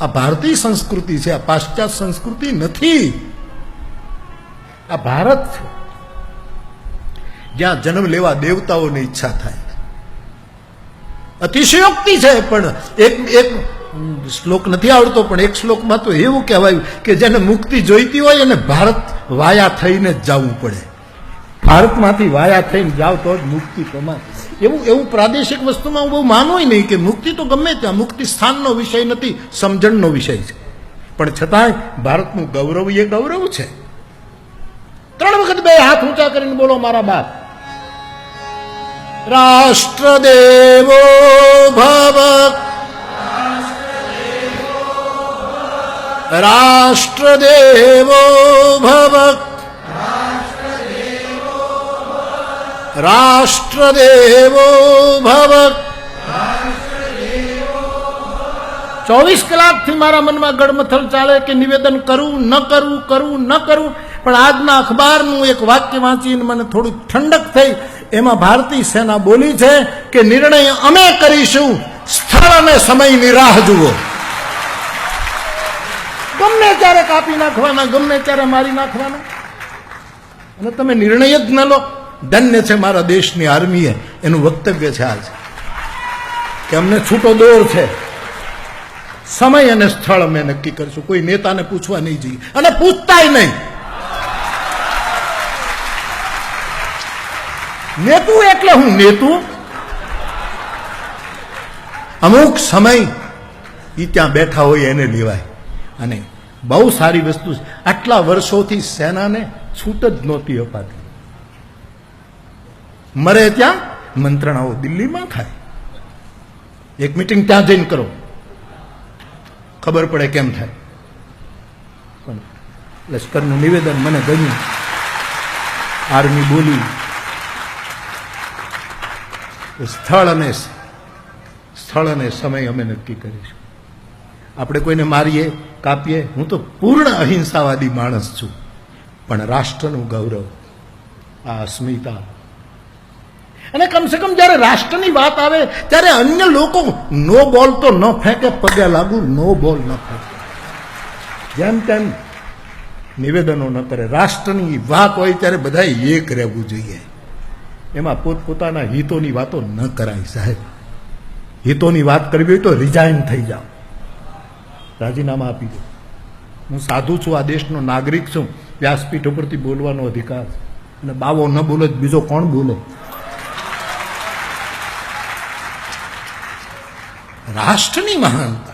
આ ભારતીય સંસ્કૃતિ છે, આ પાશ્ચાત્ય સંસ્કૃતિ નથી. આ ભારત છે, જ્યાં જન્મ લેવા દેવતાઓની ઈચ્છા થાય. અતિશયોક્તિ છે, પણ એક શ્લોક નથી આવડતો, પણ એક શ્લોકમાં તો એવું કહેવાયું કે જેને મુક્તિ જોઈતી હોય એને ભારત વાયા થઈને જ જવું પડે. ભારતમાંથી વાયા થઈને જાવ તો જ મુક્તિ કમાય. એવું પ્રાદેશિક વસ્તુમાં હું બહુ માનું નહીં કે મુક્તિ તો ગમે ત્યાં, મુક્તિ સ્થાનનો વિષય નથી, સમજણનો વિષય છે. પણ છતાંય ભારતનું ગૌરવ એ ગૌરવ છે. 3 વખત 2 હાથ ઊંચા કરીને બોલો મારા બાપ. રાષ્ટ્રદેવો ભવ, રાષ્ટ્રદેવો ભવ, રાષ્ટ્રદેવો ભવ. 24 કલાકથી મારા મનમાં ગડમથલ ચાલે કે નિવેદન કરું ન કરું, કરું ન કરું. પણ આજના અખબારનું એક વાક્ય વાંચીને મને થોડું ઠંડક થઈ. એમાં ભારતીય સેના બોલી છે કે નિર્ણય અમે કરીશું, સ્થળ અને સમયની રાહ જુઓ. ગમે ત્યારે કાપી નાખવાના, ગમે ત્યારે મારી નાખવાના, અને તમે નિર્ણય જ ન લો. ધન્ય છે મારા દેશની આર્મીએ, એનું વક્તવ્ય છે આજ કે અમને છૂટો દોર છે, સમય અને સ્થળ અમે નક્કી કરીશું. કોઈ નેતાને પૂછવા નહીં જઈએ, અને પૂછતાય નહીં. નેતું એટલે હું નેતું, અમુક સમય એ ત્યાં બેઠા હોય એને લેવાય. અને બહુ સારી વસ્તુ છે, આટલા વર્ષોથી સેનાને છૂટ જ નહોતી અપાતી. મરે ત્યાં મંત્રણાઓ દિલ્હીમાં થાય, એક મિટિંગ ત્યાં જઈને કરો, ખબર પડે કેમ થાય. પણ લશ્કરનું નિવેદન મને ગમ્યું, આર્મી બોલી સ્થળ અને સમય અમે નક્કી કરીશું. આપણે કોઈને મારીએ, કાપીએ, હું તો પૂર્ણ અહિંસાવાદી માણસ છું, પણ રાષ્ટ્રનું ગૌરવ, આ અસ્મિતા. અને કમસે કમ જ્યારે રાષ્ટ્રની વાત આવે ત્યારે અન્ય લોકો નો બોલ તો ન ફેંકે, પગે લાગુ, નો બોલ ન ફેંકે, જેમ તેમ નિવેદનો ન કરે. રાષ્ટ્રની વાત હોય ત્યારે બધાએ એક રહેવું જોઈએ. એમાં પોતપોતાના હિતોની વાતો ન કરાય સાહેબ. હિતોની વાત કરવી હોય તો રિઝાઇન થઈ જાઓ, રાજીનામા આપી દો. હું સાધુ છું, આ દેશનો નાગરિક છું, વ્યાસપીઠ ઉપરથી બોલવાનો અધિકાર છે. અને બાવો ન બોલે બીજો કોણ બોલે? રાષ્ટ્રની મહાનતા.